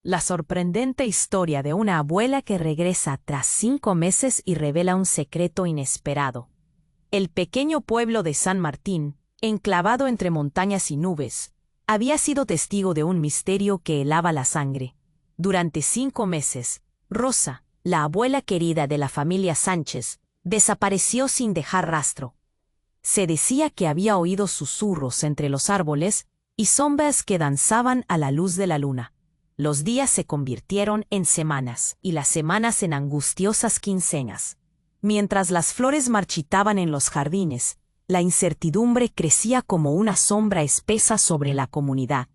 La sorprendente historia de una abuela que regresa tras 5 meses y revela un secreto inesperado. El pequeño pueblo de San Martín, enclavado entre montañas y nubes, había sido testigo de un misterio que helaba la sangre. Durante 5 meses, Rosa, la abuela querida de la familia Sánchez, desapareció sin dejar rastro. Se decía que había oído susurros entre los árboles y sombras que danzaban a la luz de la luna. Los días se convirtieron en semanas y las semanas en angustiosas quincenas. Mientras las flores marchitaban en los jardines, la incertidumbre crecía como una sombra espesa sobre la comunidad.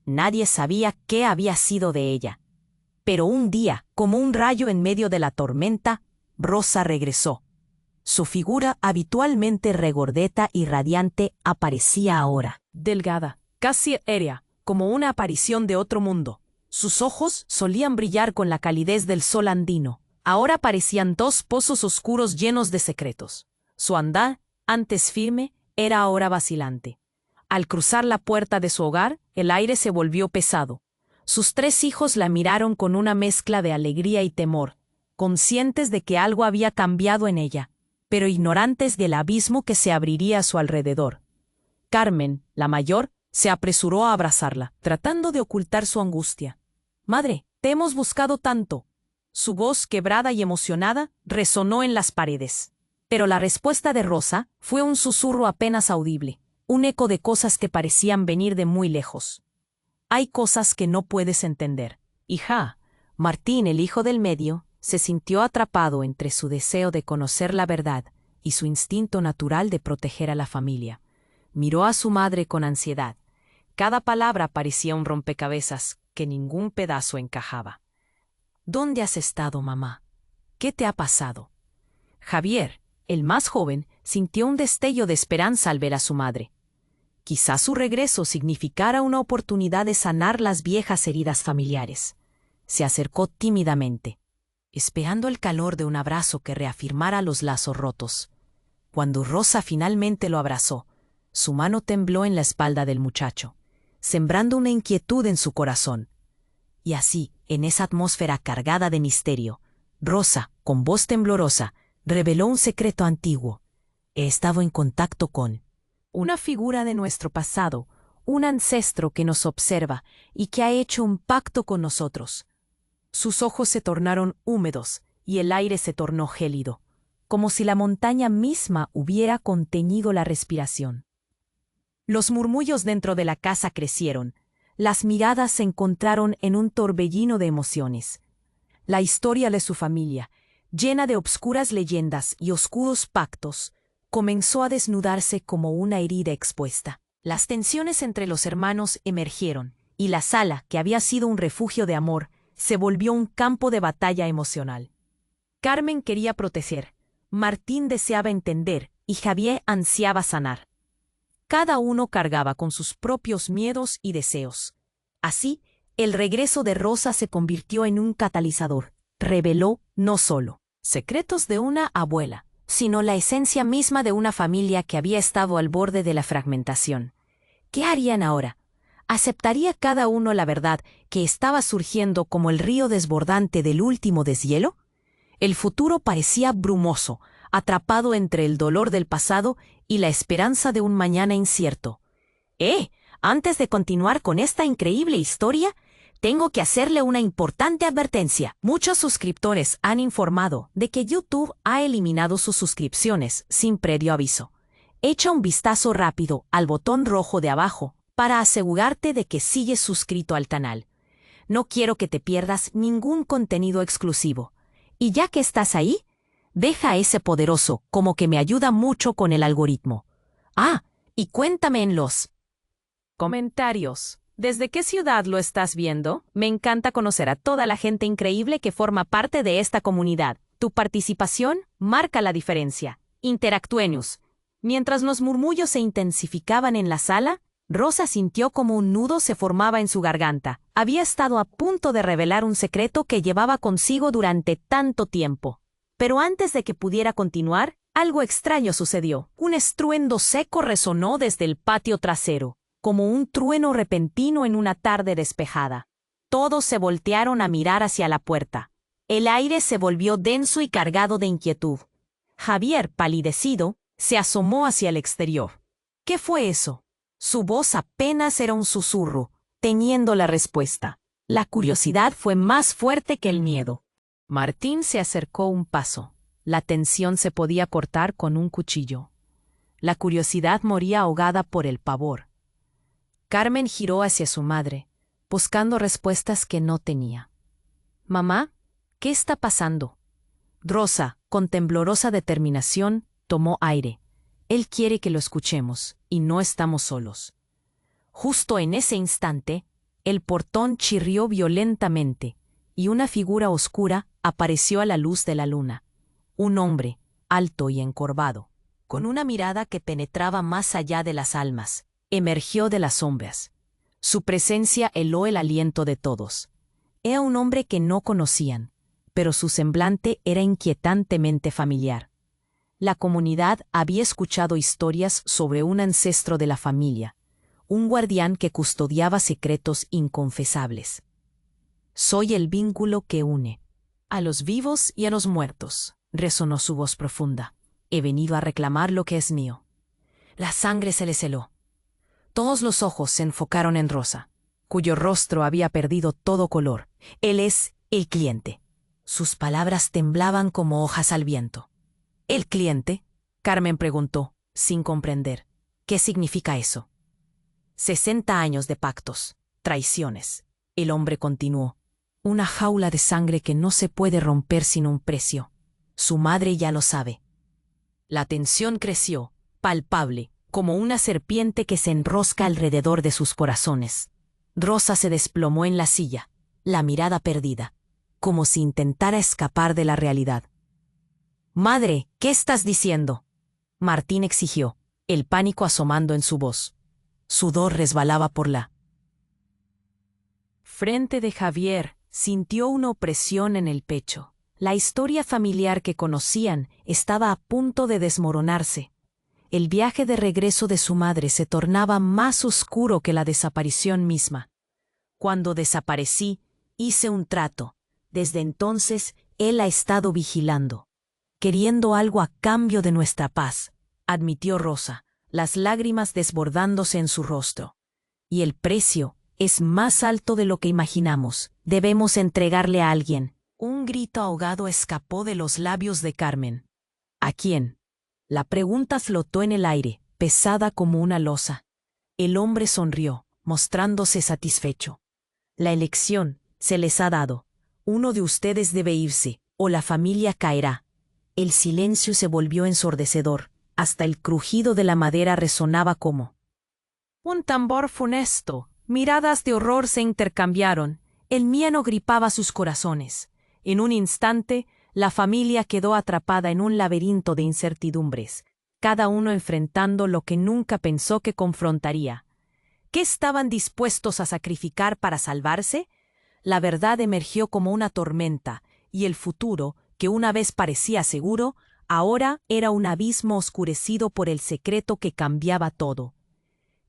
Nadie sabía qué había sido de ella. Pero un día, como un rayo en medio de la tormenta, Rosa regresó. Su figura habitualmente regordeta y radiante aparecía ahora, delgada, casi aérea, como una aparición de otro mundo. Sus ojos solían brillar con la calidez del sol andino. Ahora parecían 2 pozos oscuros llenos de secretos. Su andar, antes firme, era ahora vacilante. Al cruzar la puerta de su hogar, el aire se volvió pesado. Sus 3 hijos la miraron con una mezcla de alegría y temor, conscientes de que algo había cambiado en ella, pero ignorantes del abismo que se abriría a su alrededor. Carmen, la mayor, se apresuró a abrazarla, tratando de ocultar su angustia. «Madre, te hemos buscado tanto». Su voz, quebrada y emocionada, resonó en las paredes. Pero la respuesta de Rosa fue un susurro apenas audible, un eco de cosas que parecían venir de muy lejos. «Hay cosas que no puedes entender, hija». Martín, el hijo del medio, se sintió atrapado entre su deseo de conocer la verdad y su instinto natural de proteger a la familia. Miró a su madre con ansiedad. Cada palabra parecía un rompecabezas que ningún pedazo encajaba. «¿Dónde has estado, mamá? ¿Qué te ha pasado?» Javier, el más joven, sintió un destello de esperanza al ver a su madre. Quizás su regreso significara una oportunidad de sanar las viejas heridas familiares. Se acercó tímidamente, esperando el calor de un abrazo que reafirmara los lazos rotos. Cuando Rosa finalmente lo abrazó, su mano tembló en la espalda del muchacho, sembrando una inquietud en su corazón. Y así, en esa atmósfera cargada de misterio, Rosa, con voz temblorosa, reveló un secreto antiguo. «He estado en contacto con una figura de nuestro pasado, un ancestro que nos observa y que ha hecho un pacto con nosotros». Sus ojos se tornaron húmedos y el aire se tornó gélido, como si la montaña misma hubiera contenido la respiración. Los murmullos dentro de la casa crecieron. Las miradas se encontraron en un torbellino de emociones. La historia de su familia, llena de obscuras leyendas y oscuros pactos, comenzó a desnudarse como una herida expuesta. Las tensiones entre los hermanos emergieron, y la sala, que había sido un refugio de amor, se volvió un campo de batalla emocional. Carmen quería proteger, Martín deseaba entender y Javier ansiaba sanar. Cada uno cargaba con sus propios miedos y deseos. Así, el regreso de Rosa se convirtió en un catalizador. Reveló no solo secretos de una abuela, sino la esencia misma de una familia que había estado al borde de la fragmentación. ¿Qué harían ahora? ¿Aceptaría cada uno la verdad que estaba surgiendo como el río desbordante del último deshielo? El futuro parecía brumoso, atrapado entre el dolor del pasado y la esperanza de un mañana incierto. Antes de continuar con esta increíble historia, tengo que hacerle una importante advertencia. Muchos suscriptores han informado de que YouTube ha eliminado sus suscripciones sin previo aviso. Echa un vistazo rápido al botón rojo de abajo para asegurarte de que sigues suscrito al canal. No quiero que te pierdas ningún contenido exclusivo. Y ya que estás ahí, deja ese poderoso como que me ayuda mucho con el algoritmo. Y cuéntame en los comentarios. ¿Desde qué ciudad lo estás viendo? Me encanta conocer a toda la gente increíble que forma parte de esta comunidad. Tu participación marca la diferencia. Interactuemos. Mientras los murmullos se intensificaban en la sala, Rosa sintió como un nudo se formaba en su garganta. Había estado a punto de revelar un secreto que llevaba consigo durante tanto tiempo. Pero antes de que pudiera continuar, algo extraño sucedió. Un estruendo seco resonó desde el patio trasero, como un trueno repentino en una tarde despejada. Todos se voltearon a mirar hacia la puerta. El aire se volvió denso y cargado de inquietud. Javier, palidecido, se asomó hacia el exterior. ¿Qué fue eso? Su voz apenas era un susurro, teniendo la respuesta. La curiosidad fue más fuerte que el miedo. Martín se acercó un paso. La tensión se podía cortar con un cuchillo. La curiosidad moría ahogada por el pavor. Carmen giró hacia su madre, buscando respuestas que no tenía. «Mamá, ¿qué está pasando?» Rosa, con temblorosa determinación, tomó aire. Él quiere que lo escuchemos, y no estamos solos. Justo en ese instante, el portón chirrió violentamente, y una figura oscura apareció a la luz de la luna. Un hombre, alto y encorvado, con una mirada que penetraba más allá de las almas, emergió de las sombras. Su presencia heló el aliento de todos. Era un hombre que no conocían, pero su semblante era inquietantemente familiar. La comunidad había escuchado historias sobre un ancestro de la familia, un guardián que custodiaba secretos inconfesables. «Soy el vínculo que une a los vivos y a los muertos», resonó su voz profunda. «He venido a reclamar lo que es mío». La sangre se les heló. Todos los ojos se enfocaron en Rosa, cuyo rostro había perdido todo color. «Él es el cliente». Sus palabras temblaban como hojas al viento. «¿El cliente?», Carmen preguntó, sin comprender. «¿Qué significa eso?». 60 años de pactos, traiciones. El hombre continuó. «Una jaula de sangre que no se puede romper sin un precio. Su madre ya lo sabe». La tensión creció, palpable, como una serpiente que se enrosca alrededor de sus corazones. Rosa se desplomó en la silla, la mirada perdida, como si intentara escapar de la realidad. «Madre, ¿qué estás diciendo?», Martín exigió, el pánico asomando en su voz. Sudor resbalaba por la frente de Javier. Sintió una opresión en el pecho. La historia familiar que conocían estaba a punto de desmoronarse. El viaje de regreso de su madre se tornaba más oscuro que la desaparición misma. «Cuando desaparecí, hice un trato. Desde entonces, él ha estado vigilando, queriendo algo a cambio de nuestra paz», admitió Rosa, las lágrimas desbordándose en su rostro. «Y el precio es más alto de lo que imaginamos. Debemos entregarle a alguien». Un grito ahogado escapó de los labios de Carmen. «¿A quién?». La pregunta flotó en el aire, pesada como una losa. El hombre sonrió, mostrándose satisfecho. «La elección se les ha dado. Uno de ustedes debe irse, o la familia caerá». El silencio se volvió ensordecedor. Hasta el crujido de la madera resonaba como un tambor funesto. Miradas de horror se intercambiaron. El miedo gripaba sus corazones. En un instante, la familia quedó atrapada en un laberinto de incertidumbres, cada uno enfrentando lo que nunca pensó que confrontaría. ¿Qué estaban dispuestos a sacrificar para salvarse? La verdad emergió como una tormenta, y el futuro, que una vez parecía seguro, ahora era un abismo oscurecido por el secreto que cambiaba todo.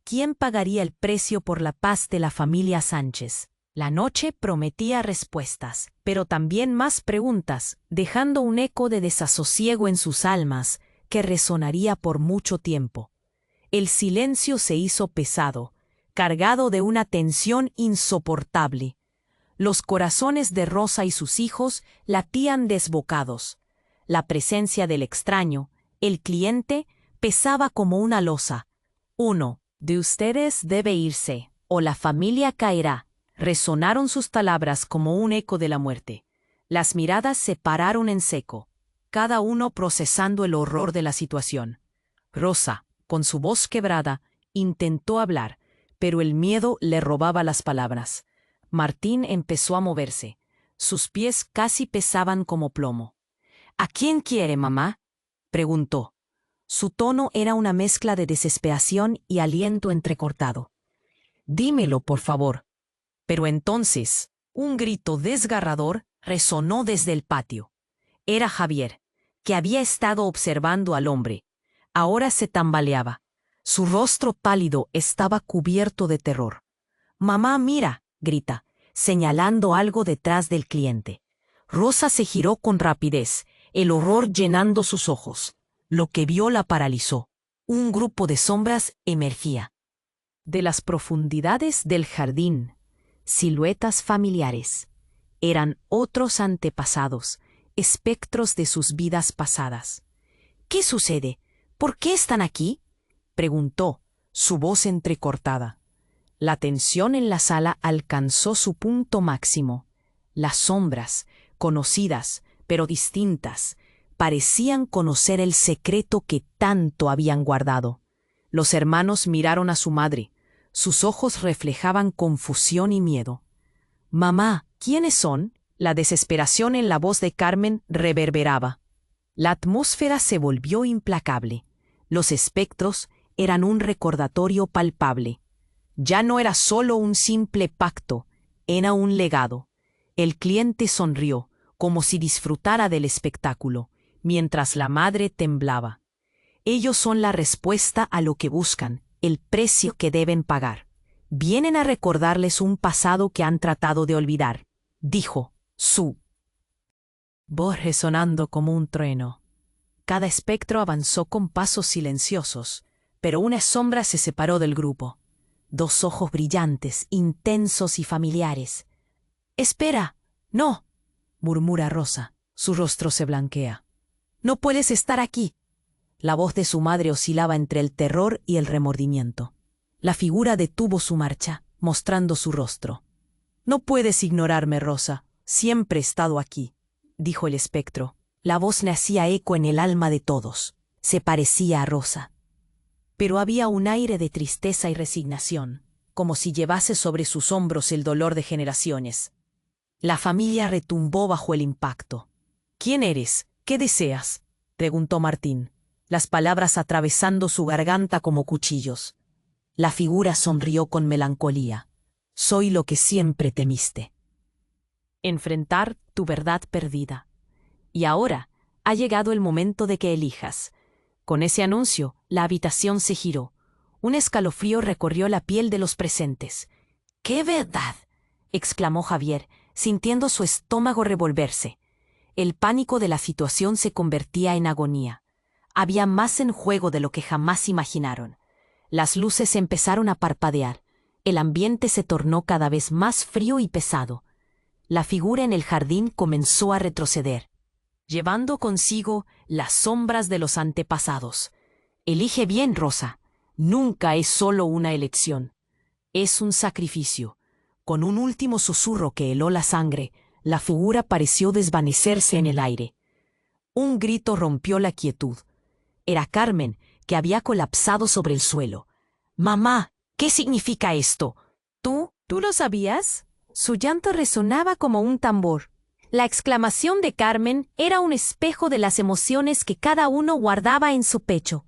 ¿Quién pagaría el precio por la paz de la familia Sánchez? La noche prometía respuestas, pero también más preguntas, dejando un eco de desasosiego en sus almas que resonaría por mucho tiempo. El silencio se hizo pesado, cargado de una tensión insoportable. Los corazones de Rosa y sus hijos latían desbocados. La presencia del extraño, el cliente, pesaba como una losa. «Uno de ustedes debe irse, o la familia caerá», resonaron sus palabras como un eco de la muerte. Las miradas se pararon en seco, cada uno procesando el horror de la situación. Rosa, con su voz quebrada, intentó hablar, pero el miedo le robaba las palabras. Martín empezó a moverse. Sus pies casi pesaban como plomo. «¿A quién quiere, mamá?», preguntó. Su tono era una mezcla de desesperación y aliento entrecortado. «Dímelo, por favor». Pero entonces, un grito desgarrador resonó desde el patio. Era Javier, que había estado observando al hombre. Ahora se tambaleaba. Su rostro pálido estaba cubierto de terror. «Mamá, mira», grita. señalando algo detrás del cliente. Rosa se giró con rapidez, el horror llenando sus ojos. Lo que vio la paralizó. Un grupo de sombras emergía. De las profundidades del jardín, siluetas familiares. Eran otros antepasados, espectros de sus vidas pasadas. ¿Qué sucede? ¿Por qué están aquí?, preguntó, su voz entrecortada. La tensión en la sala alcanzó su punto máximo. Las sombras, conocidas, pero distintas, parecían conocer el secreto que tanto habían guardado. Los hermanos miraron a su madre. Sus ojos reflejaban confusión y miedo. «Mamá, ¿quiénes son?». La desesperación en la voz de Carmen reverberaba. La atmósfera se volvió implacable. Los espectros eran un recordatorio palpable. Ya no era solo un simple pacto, era un legado. El cliente sonrió, como si disfrutara del espectáculo, mientras la madre temblaba. Ellos son la respuesta a lo que buscan, el precio que deben pagar. Vienen a recordarles un pasado que han tratado de olvidar, dijo, su voz resonando como un trueno. Cada espectro avanzó con pasos silenciosos, pero una sombra se separó del grupo. Dos ojos brillantes, intensos y familiares. «Espera, no», murmura Rosa. Su rostro se blanquea. «No puedes estar aquí». La voz de su madre oscilaba entre el terror y el remordimiento. La figura detuvo su marcha, mostrando su rostro. «No puedes ignorarme, Rosa. Siempre he estado aquí», dijo el espectro. La voz le hacía eco en el alma de todos. Se parecía a Rosa. Pero había un aire de tristeza y resignación, como si llevase sobre sus hombros el dolor de generaciones. La familia retumbó bajo el impacto. «¿Quién eres? ¿Qué deseas?», preguntó Martín, las palabras atravesando su garganta como cuchillos. La figura sonrió con melancolía. «Soy lo que siempre temiste. Enfrentar tu verdad perdida. Y ahora ha llegado el momento de que elijas». Con ese anuncio, la habitación se giró. Un escalofrío recorrió la piel de los presentes. «¿Qué verdad?», exclamó Javier, sintiendo su estómago revolverse. El pánico de la situación se convertía en agonía. Había más en juego de lo que jamás imaginaron. Las luces empezaron a parpadear. El ambiente se tornó cada vez más frío y pesado. La figura en el jardín comenzó a retroceder, llevando consigo las sombras de los antepasados. «Elige bien, Rosa. Nunca es solo una elección. Es un sacrificio». Con un último susurro que heló la sangre, la figura pareció desvanecerse en el aire. Un grito rompió la quietud. Era Carmen, que había colapsado sobre el suelo. «Mamá, ¿qué significa esto?». ¿Tú lo sabías?». Su llanto resonaba como un tambor. La exclamación de Carmen era un espejo de las emociones que cada uno guardaba en su pecho.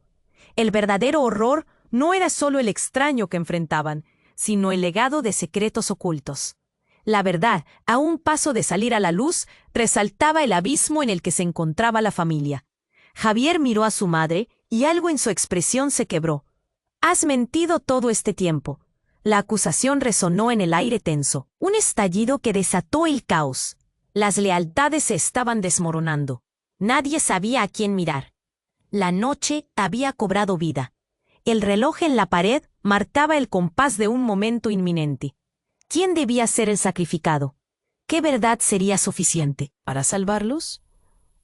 El verdadero horror no era solo el extraño que enfrentaban, sino el legado de secretos ocultos. La verdad, a un paso de salir a la luz, resaltaba el abismo en el que se encontraba la familia. Javier miró a su madre y algo en su expresión se quebró. «Has mentido todo este tiempo». La acusación resonó en el aire tenso, un estallido que desató el caos. Las lealtades se estaban desmoronando. Nadie sabía a quién mirar. La noche había cobrado vida. El reloj en la pared marcaba el compás de un momento inminente. ¿Quién debía ser el sacrificado? ¿Qué verdad sería suficiente para salvarlos?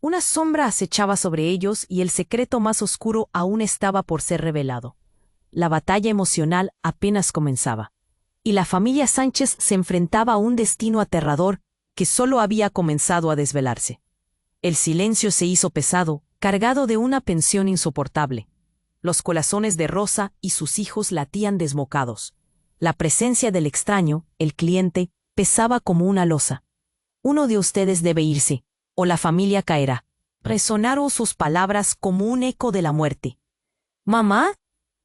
Una sombra acechaba sobre ellos y el secreto más oscuro aún estaba por ser revelado. La batalla emocional apenas comenzaba, y la familia Sánchez se enfrentaba a un destino aterrador que solo había comenzado a desvelarse. El silencio se hizo pesado, cargado de una tensión insoportable. Los corazones de Rosa y sus hijos latían desmocados. La presencia del extraño, el cliente, pesaba como una losa. «Uno de ustedes debe irse, o la familia caerá». Resonaron sus palabras como un eco de la muerte. «¿Mamá?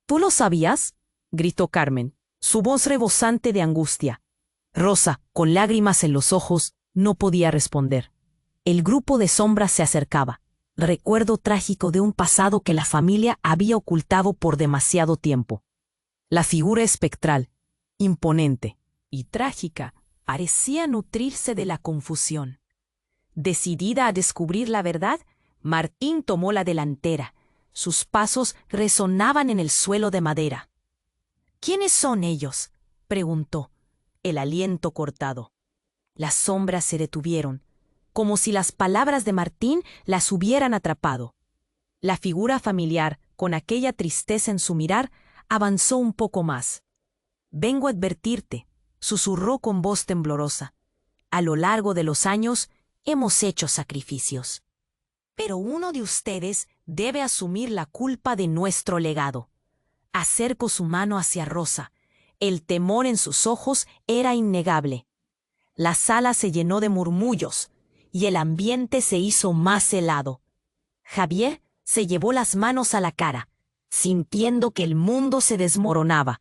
¿Tú lo sabías?», gritó Carmen, su voz rebosante de angustia. Rosa, con lágrimas en los ojos, no podía responder. El grupo de sombras se acercaba, recuerdo trágico de un pasado que la familia había ocultado por demasiado tiempo. La figura espectral, imponente y trágica, parecía nutrirse de la confusión. Decidida a descubrir la verdad, Martín tomó la delantera. Sus pasos resonaban en el suelo de madera. —¿Quiénes son ellos? —preguntó, el aliento cortado. Las sombras se detuvieron, como si las palabras de Martín las hubieran atrapado. La figura familiar, con aquella tristeza en su mirar, avanzó un poco más. —Vengo a advertirte —susurró con voz temblorosa—. A lo largo de los años hemos hecho sacrificios. Pero uno de ustedes debe asumir la culpa de nuestro legado. Acercó su mano hacia Rosa. El temor en sus ojos era innegable. La sala se llenó de murmullos y el ambiente se hizo más helado. Javier se llevó las manos a la cara, sintiendo que el mundo se desmoronaba.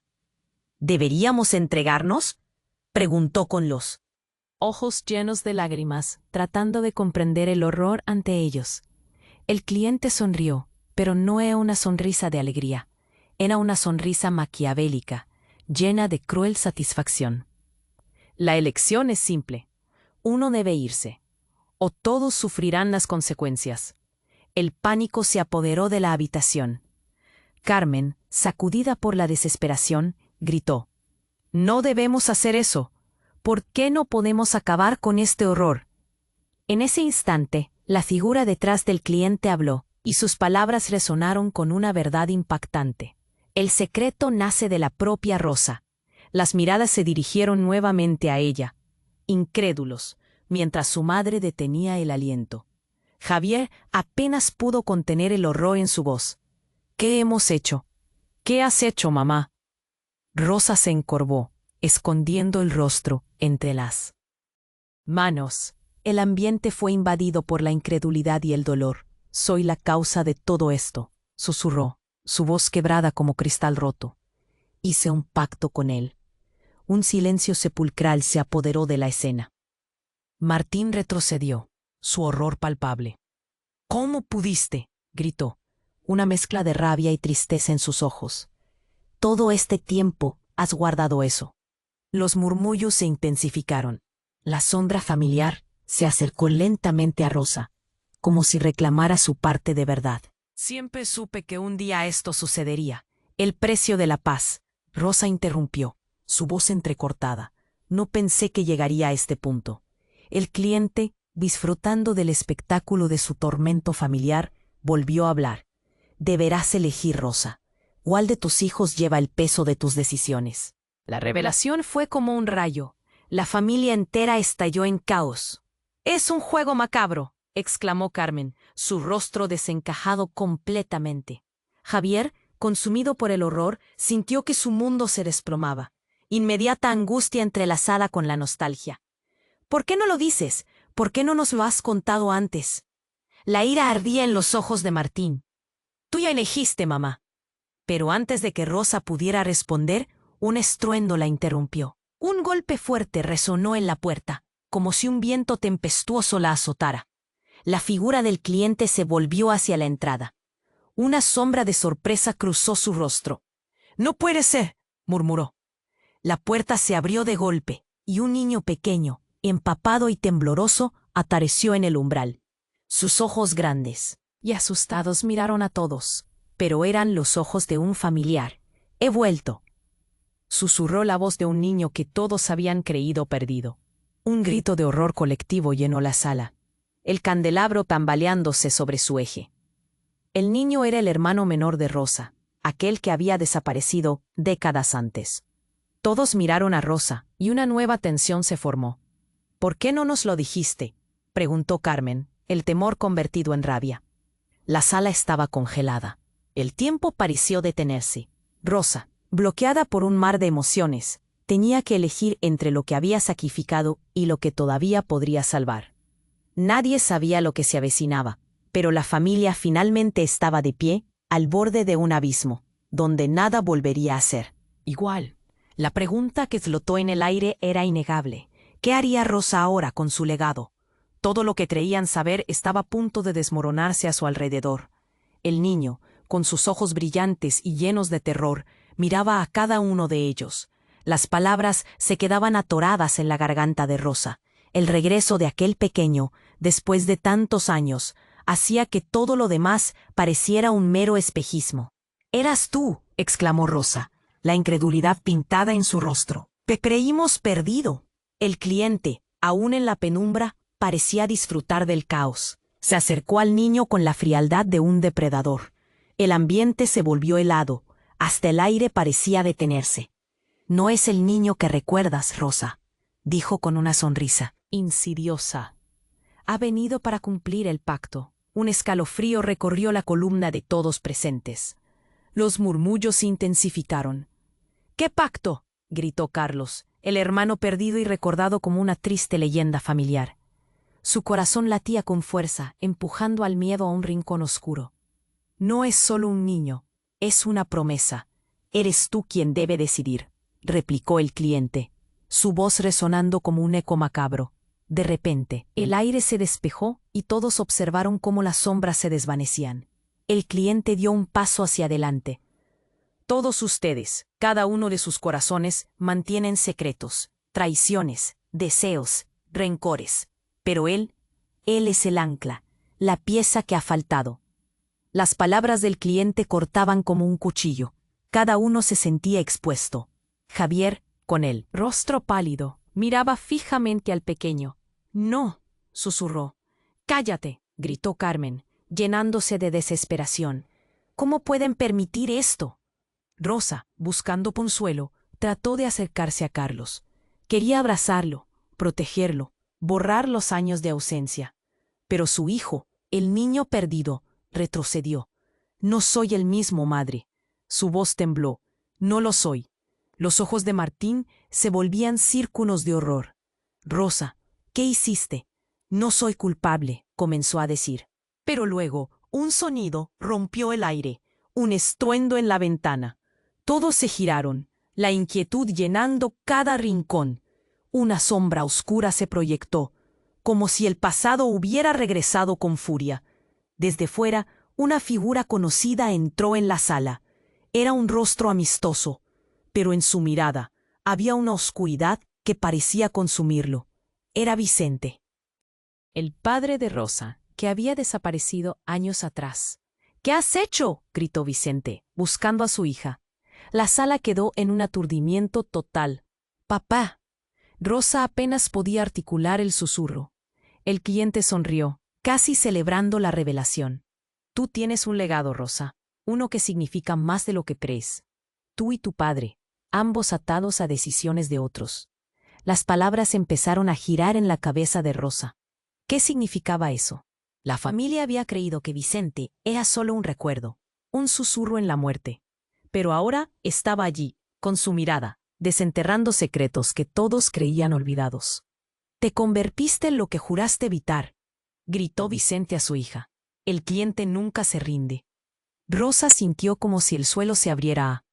—¿Deberíamos entregarnos? —preguntó con los ojos llenos de lágrimas, tratando de comprender el horror ante ellos. El cliente sonrió, pero no era una sonrisa de alegría. Era una sonrisa maquiavélica, llena de cruel satisfacción. La elección es simple. Uno debe irse, o todos sufrirán las consecuencias. El pánico se apoderó de la habitación. Carmen, sacudida por la desesperación, gritó: —No debemos hacer eso. ¿Por qué no podemos acabar con este horror? En ese instante, la figura detrás del cliente habló, y sus palabras resonaron con una verdad impactante. El secreto nace de la propia Rosa. Las miradas se dirigieron nuevamente a ella, incrédulos, mientras su madre detenía el aliento. Javier apenas pudo contener el horror en su voz. —¿Qué hemos hecho? —¿Qué has hecho, mamá? Rosa se encorvó, escondiendo el rostro entre las manos. El ambiente fue invadido por la incredulidad y el dolor. —Soy la causa de todo esto —susurró, su voz quebrada como cristal roto. Hice un pacto con él. Un silencio sepulcral se apoderó de la escena. Martín retrocedió, su horror palpable. —¿Cómo pudiste? —gritó, una mezcla de rabia y tristeza en sus ojos. —Todo este tiempo has guardado eso. Los murmullos se intensificaron. La sombra familiar se acercó lentamente a Rosa, como si reclamara su parte de verdad. —Siempre supe que un día esto sucedería. El precio de la paz. Rosa interrumpió, su voz entrecortada. No pensé que llegaría a este punto. El cliente, disfrutando del espectáculo de su tormento familiar, volvió a hablar. —Deberás elegir, Rosa. ¿Cuál de tus hijos lleva el peso de tus decisiones? La revelación fue como un rayo. La familia entera estalló en caos. —Es un juego macabro —exclamó Carmen, su rostro desencajado completamente. Javier, consumido por el horror, sintió que su mundo se desplomaba. Inmediata angustia entrelazada con la nostalgia. —¿Por qué no lo dices? ¿Por qué no nos lo has contado antes? La ira ardía en los ojos de Martín. —Tú ya elegiste, mamá. Pero antes de que Rosa pudiera responder, un estruendo la interrumpió. Un golpe fuerte resonó en la puerta, como si un viento tempestuoso la azotara. La figura del cliente se volvió hacia la entrada. Una sombra de sorpresa cruzó su rostro. —¡No puede ser! —murmuró. La puerta se abrió de golpe, y un niño pequeño, empapado y tembloroso, apareció en el umbral. Sus ojos grandes y asustados miraron a todos, pero eran los ojos de un familiar. —He vuelto —susurró la voz de un niño que todos habían creído perdido. Un grito de horror colectivo llenó la sala, el candelabro tambaleándose sobre su eje. El niño era el hermano menor de Rosa, aquel que había desaparecido décadas antes. Todos miraron a Rosa, y una nueva tensión se formó. —¿Por qué no nos lo dijiste? —preguntó Carmen, el temor convertido en rabia. La sala estaba congelada. El tiempo pareció detenerse. Rosa, bloqueada por un mar de emociones, tenía que elegir entre lo que había sacrificado y lo que todavía podría salvar. Nadie sabía lo que se avecinaba, pero la familia finalmente estaba de pie, al borde de un abismo, donde nada volvería a ser igual. La pregunta que flotó en el aire era innegable. ¿Qué haría Rosa ahora con su legado? Todo lo que creían saber estaba a punto de desmoronarse a su alrededor. El niño, con sus ojos brillantes y llenos de terror, miraba a cada uno de ellos. Las palabras se quedaban atoradas en la garganta de Rosa. El regreso de aquel pequeño, después de tantos años, hacía que todo lo demás pareciera un mero espejismo. «¡Eras tú!», exclamó Rosa, la incredulidad pintada en su rostro. «Te creímos perdido». El cliente, aún en la penumbra, parecía disfrutar del caos. Se acercó al niño con la frialdad de un depredador. El ambiente se volvió helado, hasta el aire parecía detenerse. «No es el niño que recuerdas, Rosa», dijo con una sonrisa insidiosa. «Ha venido para cumplir el pacto». Un escalofrío recorrió la columna de todos presentes. Los murmullos se intensificaron. «¿Qué pacto?», gritó Carlos, el hermano perdido y recordado como una triste leyenda familiar. Su corazón latía con fuerza, empujando al miedo a un rincón oscuro. «No es solo un niño, es una promesa. Eres tú quien debe decidir», replicó el cliente, su voz resonando como un eco macabro. De repente, el aire se despejó y todos observaron cómo las sombras se desvanecían. El cliente dio un paso hacia adelante. «Todos ustedes, cada uno de sus corazones, mantienen secretos, traiciones, deseos, rencores. Pero él es el ancla, la pieza que ha faltado». Las palabras del cliente cortaban como un cuchillo. Cada uno se sentía expuesto. Javier, con el rostro pálido, miraba fijamente al pequeño. «No», susurró. «Cállate», gritó Carmen, llenándose de desesperación. «¿Cómo pueden permitir esto?». Rosa, buscando consuelo, trató de acercarse a Carlos. Quería abrazarlo, protegerlo, borrar los años de ausencia. Pero su hijo, el niño perdido, retrocedió. «No soy el mismo, madre». Su voz tembló. «No lo soy». Los ojos de Martín se volvían círculos de horror. «Rosa, ¿qué hiciste?». «No soy culpable», comenzó a decir. Pero luego, un sonido rompió el aire, un estruendo en la ventana. Todos se giraron, la inquietud llenando cada rincón. Una sombra oscura se proyectó, como si el pasado hubiera regresado con furia. Desde fuera, una figura conocida entró en la sala. Era un rostro amistoso, pero en su mirada había una oscuridad que parecía consumirlo. Era Vicente, el padre de Rosa, que había desaparecido años atrás. «¿Qué has hecho?», gritó Vicente, buscando a su hija. La sala quedó en un aturdimiento total. «Papá». Rosa apenas podía articular el susurro. El cliente sonrió, casi celebrando la revelación. «Tú tienes un legado, Rosa, uno que significa más de lo que crees. Tú y tu padre, ambos atados a decisiones de otros». Las palabras empezaron a girar en la cabeza de Rosa. ¿Qué significaba eso? La familia había creído que Vicente era solo un recuerdo, un susurro en la muerte. Pero ahora estaba allí, con su mirada, desenterrando secretos que todos creían olvidados. «Te convertiste en lo que juraste evitar», gritó Vicente a su hija. «El cliente nunca se rinde». Rosa sintió como si el suelo se abriera a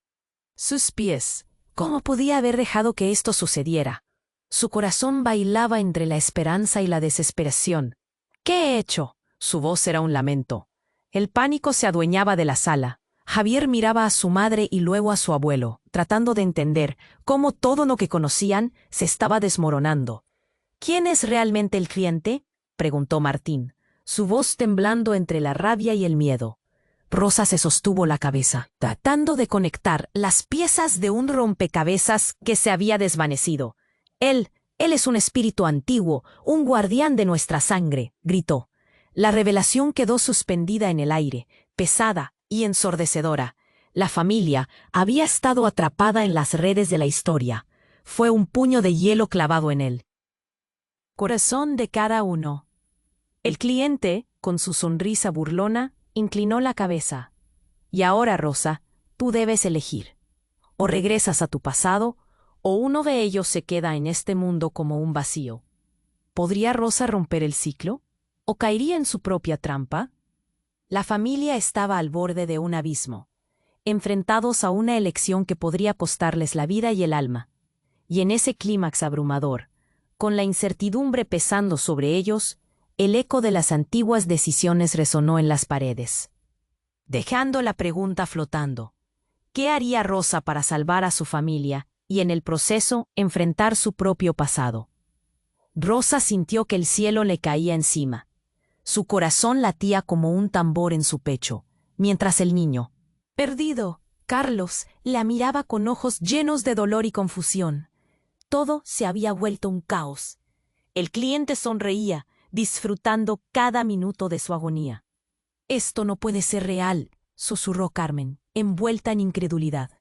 sus pies. ¿Cómo podía haber dejado que esto sucediera? Su corazón bailaba entre la esperanza y la desesperación. «¿Qué he hecho?». Su voz era un lamento. El pánico se adueñaba de la sala. Javier miraba a su madre y luego a su abuelo, tratando de entender cómo todo lo que conocían se estaba desmoronando. «¿Quién es realmente el cliente?», preguntó Martín, su voz temblando entre la rabia y el miedo. Rosa se sostuvo la cabeza, tratando de conectar las piezas de un rompecabezas que se había desvanecido. Él es un espíritu antiguo, un guardián de nuestra sangre», gritó. La revelación quedó suspendida en el aire, pesada y ensordecedora. La familia había estado atrapada en las redes de la historia. Fue un puño de hielo clavado en el corazón de cada uno. El cliente, con su sonrisa burlona, inclinó la cabeza. «Y ahora, Rosa, tú debes elegir. O regresas a tu pasado, o uno de ellos se queda en este mundo como un vacío». ¿Podría Rosa romper el ciclo? ¿O caería en su propia trampa? La familia estaba al borde de un abismo, enfrentados a una elección que podría costarles la vida y el alma. Y en ese clímax abrumador, con la incertidumbre pesando sobre ellos, el eco de las antiguas decisiones resonó en las paredes, dejando la pregunta flotando. ¿Qué haría Rosa para salvar a su familia y en el proceso enfrentar su propio pasado. Rosa sintió que el cielo le caía encima. Su corazón latía como un tambor en su pecho, mientras el niño, perdido, Carlos, la miraba con ojos llenos de dolor y confusión. Todo se había vuelto un caos. El cliente sonreía, disfrutando cada minuto de su agonía. «Esto no puede ser real», susurró Carmen, envuelta en incredulidad.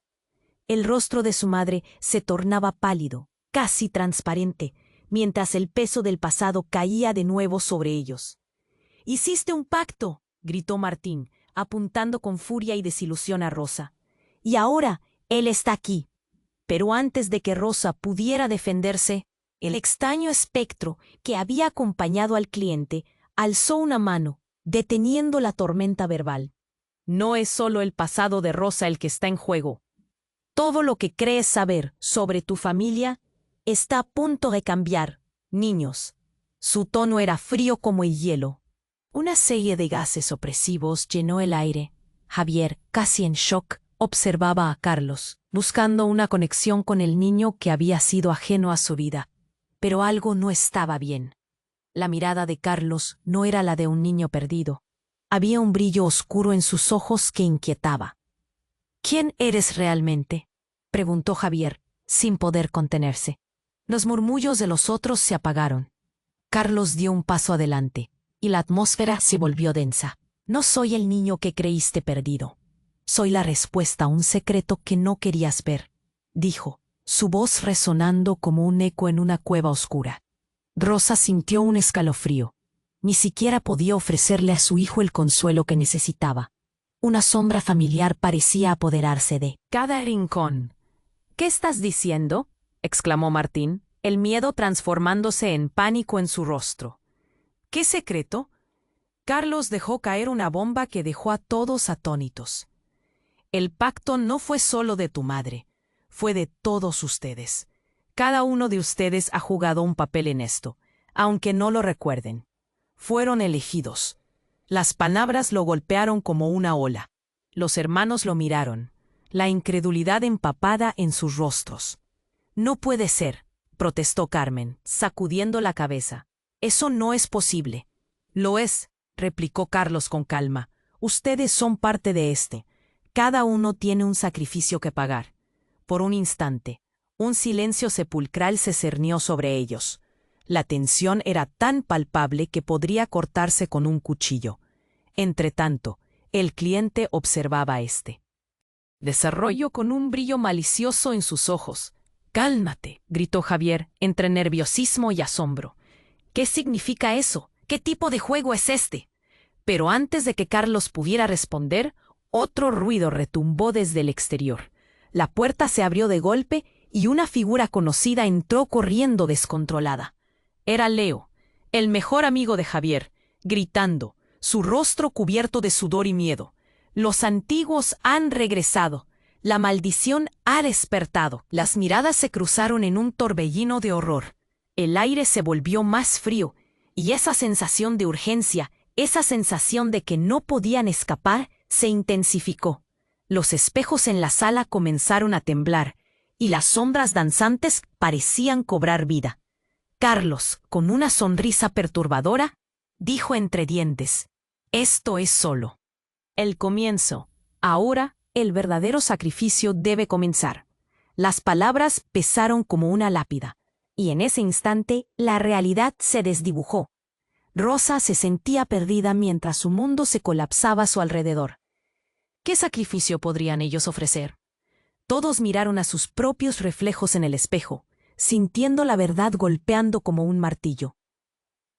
El rostro de su madre se tornaba pálido, casi transparente, mientras el peso del pasado caía de nuevo sobre ellos. «¡Hiciste un pacto!», gritó Martín, apuntando con furia y desilusión a Rosa. «Y ahora él está aquí». Pero antes de que Rosa pudiera defenderse, el extraño espectro que había acompañado al cliente alzó una mano, deteniendo la tormenta verbal. «No es solo el pasado de Rosa el que está en juego. Todo lo que crees saber sobre tu familia está a punto de cambiar, niños». Su tono era frío como el hielo. Una serie de gases opresivos llenó el aire. Javier, casi en shock, observaba a Carlos, buscando una conexión con el niño que había sido ajeno a su vida. Pero algo no estaba bien. La mirada de Carlos no era la de un niño perdido. Había un brillo oscuro en sus ojos que inquietaba. «¿Quién eres realmente?», preguntó Javier, sin poder contenerse. Los murmullos de los otros se apagaron. Carlos dio un paso adelante, y la atmósfera se volvió densa. «No soy el niño que creíste perdido. Soy la respuesta a un secreto que no querías ver», dijo, su voz resonando como un eco en una cueva oscura. Rosa sintió un escalofrío. Ni siquiera podía ofrecerle a su hijo el consuelo que necesitaba. Una sombra familiar parecía apoderarse de cada rincón. «¿Qué estás diciendo?», exclamó Martín, el miedo transformándose en pánico en su rostro. «¿Qué secreto?». Carlos dejó caer una bomba que dejó a todos atónitos. «El pacto no fue solo de tu madre, fue de todos ustedes. Cada uno de ustedes ha jugado un papel en esto, aunque no lo recuerden. Fueron elegidos». Las palabras lo golpearon como una ola. Los hermanos lo miraron, la incredulidad empapada en sus rostros. «No puede ser», protestó Carmen, sacudiendo la cabeza. «Eso no es posible». «Lo es», replicó Carlos con calma. «Ustedes son parte de este. Cada uno tiene un sacrificio que pagar». Por un instante, un silencio sepulcral se cernió sobre ellos. La tensión era tan palpable que podría cortarse con un cuchillo. Entretanto, el cliente observaba a este desarrollo con un brillo malicioso en sus ojos. «Cálmate», gritó Javier, entre nerviosismo y asombro. «¿Qué significa eso? ¿Qué tipo de juego es este?». Pero antes de que Carlos pudiera responder, otro ruido retumbó desde el exterior. La puerta se abrió de golpe y una figura conocida entró corriendo descontrolada. Era Leo, el mejor amigo de Javier, gritando, su rostro cubierto de sudor y miedo. «Los antiguos han regresado. La maldición ha despertado». Las miradas se cruzaron en un torbellino de horror. El aire se volvió más frío, y esa sensación de urgencia, esa sensación de que no podían escapar, se intensificó. Los espejos en la sala comenzaron a temblar, y las sombras danzantes parecían cobrar vida. Carlos, con una sonrisa perturbadora, dijo entre dientes: «Esto es solo el comienzo. Ahora el verdadero sacrificio debe comenzar». Las palabras pesaron como una lápida, y en ese instante la realidad se desdibujó. Rosa se sentía perdida mientras su mundo se colapsaba a su alrededor. ¿Qué sacrificio podrían ellos ofrecer? Todos miraron a sus propios reflejos en el espejo, sintiendo la verdad golpeando como un martillo.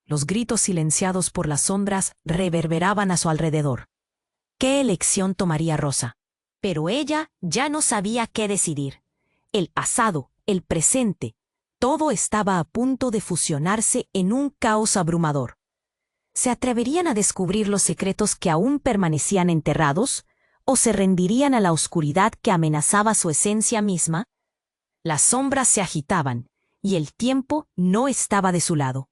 Los gritos silenciados por las sombras reverberaban a su alrededor. ¿Qué elección tomaría Rosa? Pero ella ya no sabía qué decidir. El pasado, el presente, todo estaba a punto de fusionarse en un caos abrumador. ¿Se atreverían a descubrir los secretos que aún permanecían enterrados? ¿O se rendirían a la oscuridad que amenazaba su esencia misma? Las sombras se agitaban, y el tiempo no estaba de su lado.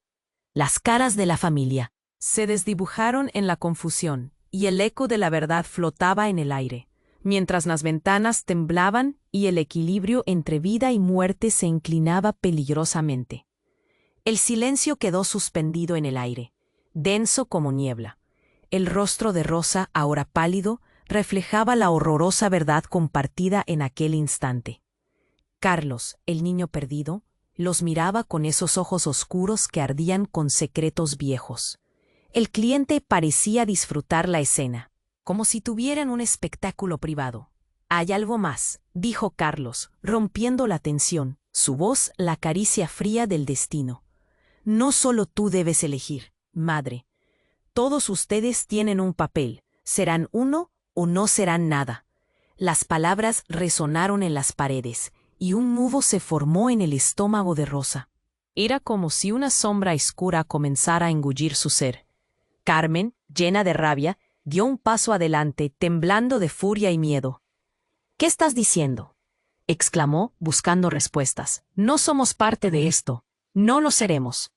Las caras de la familia se desdibujaron en la confusión, y el eco de la verdad flotaba en el aire, mientras las ventanas temblaban y el equilibrio entre vida y muerte se inclinaba peligrosamente. El silencio quedó suspendido en el aire, denso como niebla. El rostro de Rosa, ahora pálido, reflejaba la horrorosa verdad compartida en aquel instante. Carlos, el niño perdido, los miraba con esos ojos oscuros que ardían con secretos viejos. El cliente parecía disfrutar la escena, como si tuvieran un espectáculo privado. «Hay algo más», dijo Carlos, rompiendo la tensión, su voz la caricia fría del destino. «No solo tú debes elegir, madre. Todos ustedes tienen un papel, serán uno o no serán nada». Las palabras resonaron en las paredes, y un nudo se formó en el estómago de Rosa. Era como si una sombra oscura comenzara a engullir su ser. Carmen, llena de rabia, dio un paso adelante, temblando de furia y miedo. «¿Qué estás diciendo?», exclamó, buscando respuestas. «No somos parte de esto. No lo seremos».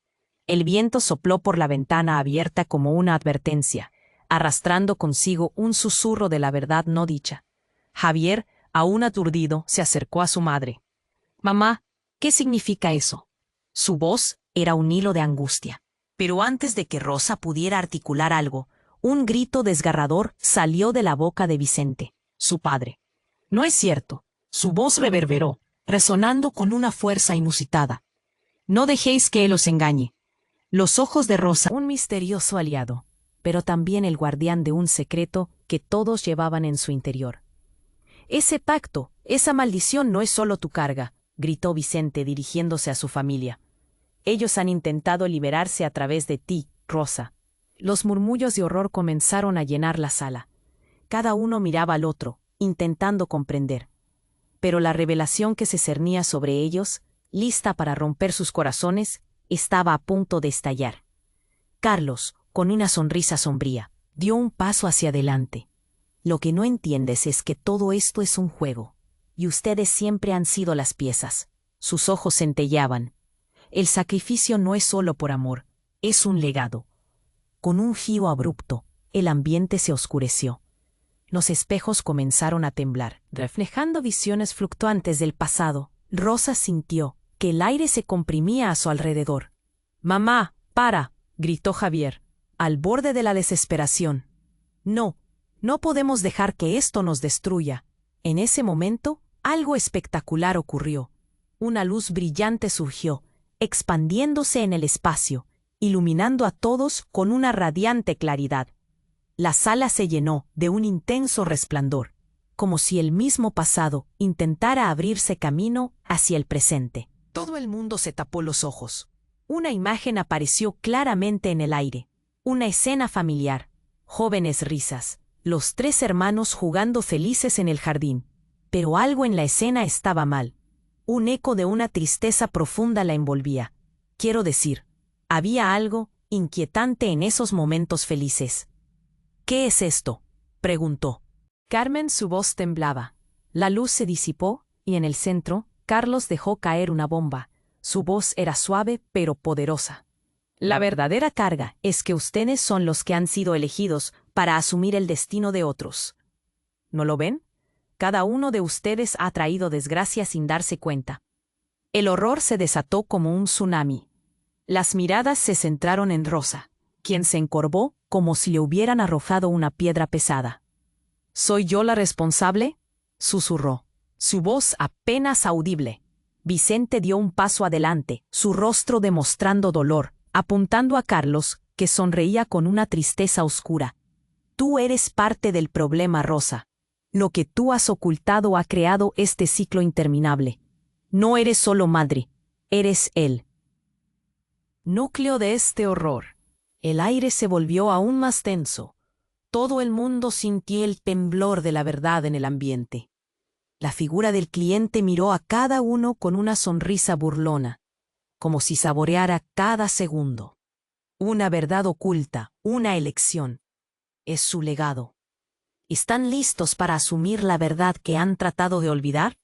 El viento sopló por la ventana abierta como una advertencia, arrastrando consigo un susurro de la verdad no dicha. Javier, aún aturdido, se acercó a su madre. «Mamá, ¿qué significa eso?». Su voz era un hilo de angustia. Pero antes de que Rosa pudiera articular algo, un grito desgarrador salió de la boca de Vicente, su padre. «No es cierto». Su voz reverberó, resonando con una fuerza inusitada. «No dejéis que él os engañe». Los ojos de Rosa, un misterioso aliado, pero también el guardián de un secreto que todos llevaban en su interior. «Ese pacto, esa maldición no es solo tu carga», gritó Vicente dirigiéndose a su familia. «Ellos han intentado liberarse a través de ti, Rosa». Los murmullos de horror comenzaron a llenar la sala. Cada uno miraba al otro, intentando comprender. Pero la revelación que se cernía sobre ellos, lista para romper sus corazones, estaba a punto de estallar. Carlos, con una sonrisa sombría, dio un paso hacia adelante. «Lo que no entiendes es que todo esto es un juego, y ustedes siempre han sido las piezas». Sus ojos centelleaban. «El sacrificio no es solo por amor, es un legado». Con un giro abrupto, el ambiente se oscureció. Los espejos comenzaron a temblar, reflejando visiones fluctuantes del pasado. Rosa sintió que el aire se comprimía a su alrededor. «Mamá, para», gritó Javier, al borde de la desesperación. «No, no podemos dejar que esto nos destruya». En ese momento, algo espectacular ocurrió. Una luz brillante surgió, expandiéndose en el espacio, iluminando a todos con una radiante claridad. La sala se llenó de un intenso resplandor, como si el mismo pasado intentara abrirse camino hacia el presente. Todo el mundo se tapó los ojos. Una imagen apareció claramente en el aire. Una escena familiar. Jóvenes risas. Los tres hermanos jugando felices en el jardín. Pero algo en la escena estaba mal. Un eco de una tristeza profunda la envolvía. Quiero decir, había algo inquietante en esos momentos felices. «¿Qué es esto?», preguntó. Carmen, su voz temblaba. La luz se disipó, y en el centro, Carlos dejó caer una bomba. Su voz era suave pero poderosa. «La verdadera carga es que ustedes son los que han sido elegidos para asumir el destino de otros. ¿No lo ven? Cada uno de ustedes ha traído desgracia sin darse cuenta». El horror se desató como un tsunami. Las miradas se centraron en Rosa, quien se encorvó como si le hubieran arrojado una piedra pesada. «¿Soy yo la responsable?», susurró, su voz apenas audible. Vicente dio un paso adelante, su rostro demostrando dolor, apuntando a Carlos, que sonreía con una tristeza oscura. «Tú eres parte del problema, Rosa. Lo que tú has ocultado ha creado este ciclo interminable. No eres solo madre, eres él». Núcleo de este horror. El aire se volvió aún más tenso. Todo el mundo sintió el temblor de la verdad en el ambiente. La figura del cliente miró a cada uno con una sonrisa burlona, como si saboreara cada segundo. Una verdad oculta, una elección. Es su legado. ¿Están listos para asumir la verdad que han tratado de olvidar?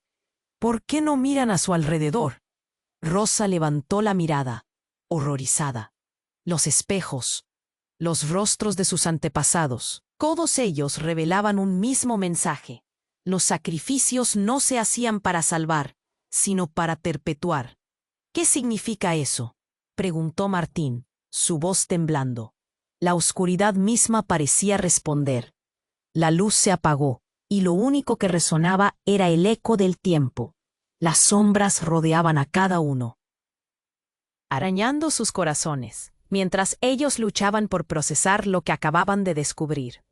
¿Por qué no miran a su alrededor? Rosa levantó la mirada, horrorizada. Los espejos, los rostros de sus antepasados, todos ellos revelaban un mismo mensaje. Los sacrificios no se hacían para salvar, sino para perpetuar. ¿Qué significa eso?, preguntó Martín, su voz temblando. La oscuridad misma parecía responder. La luz se apagó, y lo único que resonaba era el eco del tiempo. Las sombras rodeaban a cada uno, arañando sus corazones, mientras ellos luchaban por procesar lo que acababan de descubrir.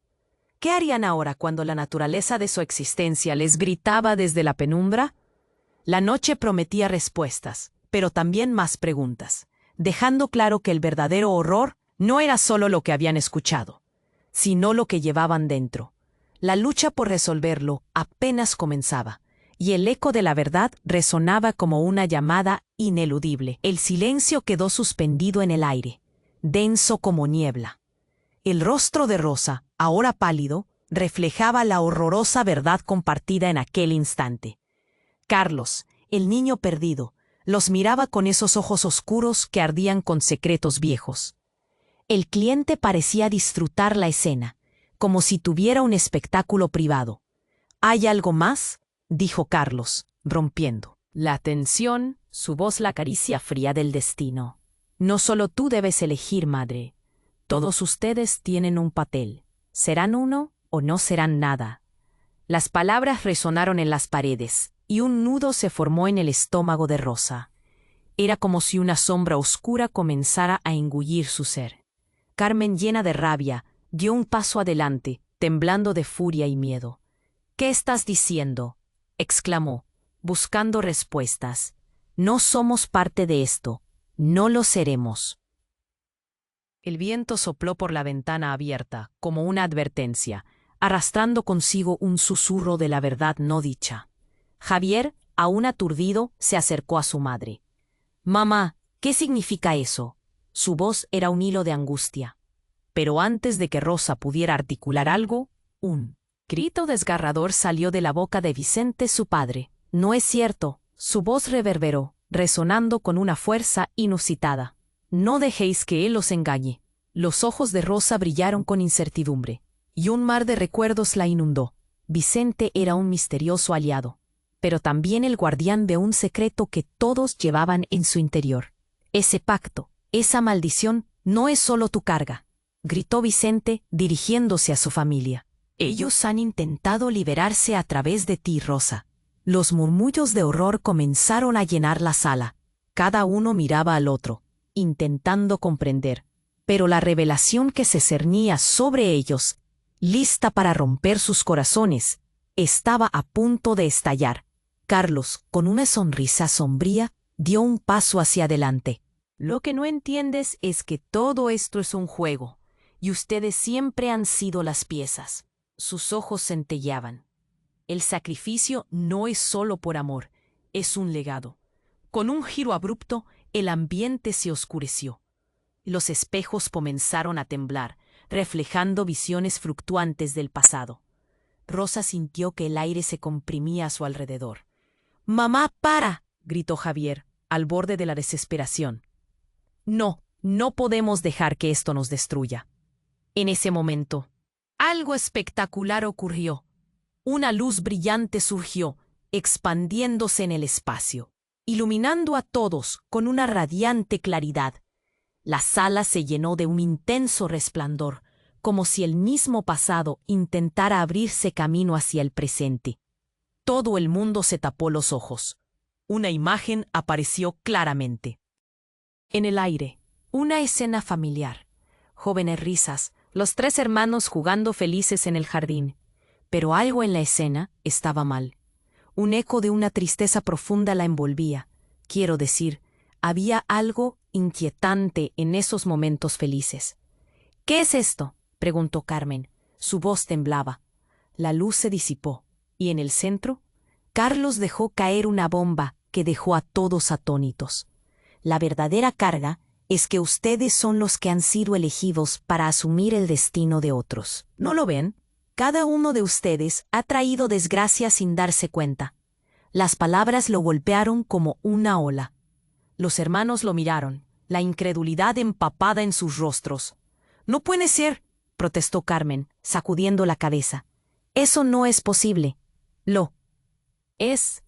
¿Qué harían ahora cuando la naturaleza de su existencia les gritaba desde la penumbra? La noche prometía respuestas, pero también más preguntas, dejando claro que el verdadero horror no era solo lo que habían escuchado, sino lo que llevaban dentro. La lucha por resolverlo apenas comenzaba, y el eco de la verdad resonaba como una llamada ineludible. El silencio quedó suspendido en el aire, denso como niebla. El rostro de Rosa, ahora pálido, reflejaba la horrorosa verdad compartida en aquel instante. Carlos, el niño perdido, los miraba con esos ojos oscuros que ardían con secretos viejos. El cliente parecía disfrutar la escena, como si tuviera un espectáculo privado. ¿Hay algo más?, dijo Carlos, rompiendo la tensión, su voz la caricia fría del destino. No solo tú debes elegir, madre. Todos ustedes tienen un papel. ¿Serán uno o no serán nada? Las palabras resonaron en las paredes, y un nudo se formó en el estómago de Rosa. Era como si una sombra oscura comenzara a engullir su ser. Carmen, llena de rabia, dio un paso adelante, temblando de furia y miedo. «¿Qué estás diciendo?», exclamó, buscando respuestas. «No somos parte de esto. No lo seremos». El viento sopló por la ventana abierta, como una advertencia, arrastrando consigo un susurro de la verdad no dicha. Javier, aún aturdido, se acercó a su madre. «Mamá, ¿qué significa eso?». Su voz era un hilo de angustia. Pero antes de que Rosa pudiera articular algo, un grito desgarrador salió de la boca de Vicente, su padre. «No es cierto», su voz reverberó, resonando con una fuerza inusitada. «No dejéis que él los engañe». Los ojos de Rosa brillaron con incertidumbre, y un mar de recuerdos la inundó. Vicente era un misterioso aliado, pero también el guardián de un secreto que todos llevaban en su interior. «Ese pacto, esa maldición, no es solo tu carga», gritó Vicente, dirigiéndose a su familia. «Ellos han intentado liberarse a través de ti, Rosa». Los murmullos de horror comenzaron a llenar la sala. Cada uno miraba al otro, intentando comprender. Pero la revelación que se cernía sobre ellos, lista para romper sus corazones, estaba a punto de estallar. Carlos, con una sonrisa sombría, dio un paso hacia adelante. «Lo que no entiendes es que todo esto es un juego, y ustedes siempre han sido las piezas». Sus ojos centelleaban. «El sacrificio no es solo por amor, es un legado». Con un giro abrupto, el ambiente se oscureció. Los espejos comenzaron a temblar, reflejando visiones fluctuantes del pasado. Rosa sintió que el aire se comprimía a su alrededor. «¡Mamá, para!», gritó Javier, al borde de la desesperación. «No, no podemos dejar que esto nos destruya». En ese momento, algo espectacular ocurrió. Una luz brillante surgió, expandiéndose en el espacio, iluminando a todos con una radiante claridad. La sala se llenó de un intenso resplandor, como si el mismo pasado intentara abrirse camino hacia el presente. Todo el mundo se tapó los ojos. Una imagen apareció claramente. En el aire, una escena familiar. Jóvenes risas, los tres hermanos jugando felices en el jardín. Pero algo en la escena estaba mal. Un eco de una tristeza profunda la envolvía. Quiero decir, había algo inquietante en esos momentos felices. «¿Qué es esto?», preguntó Carmen. Su voz temblaba. La luz se disipó, y en el centro, Carlos dejó caer una bomba que dejó a todos atónitos. «La verdadera carga es que ustedes son los que han sido elegidos para asumir el destino de otros. ¿No lo ven? Cada uno de ustedes ha traído desgracia sin darse cuenta». Las palabras lo golpearon como una ola. Los hermanos lo miraron, la incredulidad empapada en sus rostros. «No puede ser», protestó Carmen, sacudiendo la cabeza. «Eso no es posible». Lo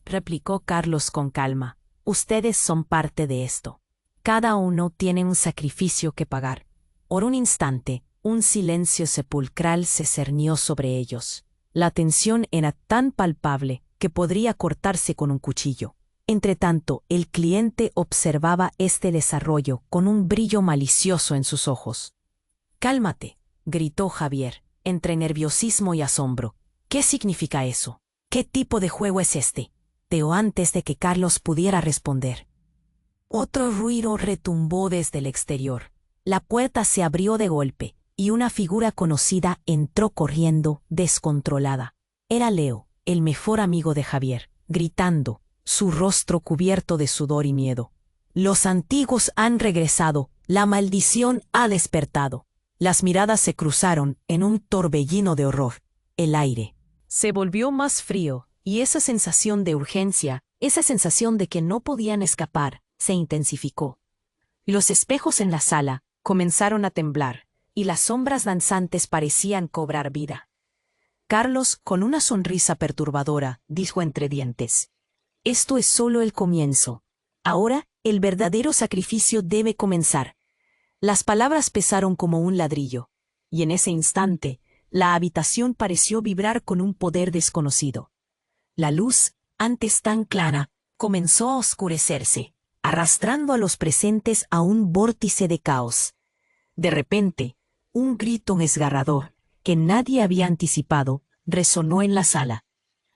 replicó Carlos con calma. Ustedes son parte de esto. Cada uno tiene un sacrificio que pagar. Por un instante, un silencio sepulcral se cernió sobre ellos. La tensión era tan palpable que podría cortarse con un cuchillo. Entretanto, el cliente observaba este desarrollo con un brillo malicioso en sus ojos. «Cálmate», gritó Javier, entre nerviosismo y asombro. «¿Qué significa eso? ¿Qué tipo de juego es este?», teó antes de que Carlos pudiera responder. Otro ruido retumbó desde el exterior. La puerta se abrió de golpe, y una figura conocida entró corriendo, descontrolada. Era Leo, el mejor amigo de Javier, gritando, su rostro cubierto de sudor y miedo. «Los antiguos han regresado, la maldición ha despertado». Las miradas se cruzaron en un torbellino de horror. El aire se volvió más frío, y esa sensación de urgencia, esa sensación de que no podían escapar, se intensificó. Los espejos en la sala comenzaron a temblar, y las sombras danzantes parecían cobrar vida. Carlos, con una sonrisa perturbadora, dijo entre dientes: «Esto es solo el comienzo. Ahora, el verdadero sacrificio debe comenzar». Las palabras pesaron como un ladrillo, y en ese instante, la habitación pareció vibrar con un poder desconocido. La luz, antes tan clara, comenzó a oscurecerse, arrastrando a los presentes a un vórtice de caos. De repente, un grito desgarrador, que nadie había anticipado, resonó en la sala.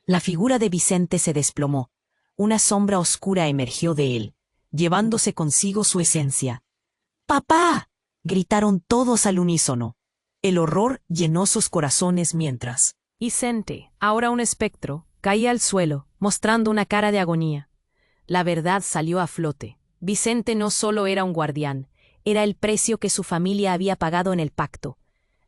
La figura de Vicente se desplomó. Una sombra oscura emergió de él, llevándose consigo su esencia. «¡Papá!», gritaron todos al unísono. El horror llenó sus corazones mientras Vicente, ahora un espectro, caía al suelo, mostrando una cara de agonía. La verdad salió a flote. Vicente no solo era un guardián, era el precio que su familia había pagado en el pacto.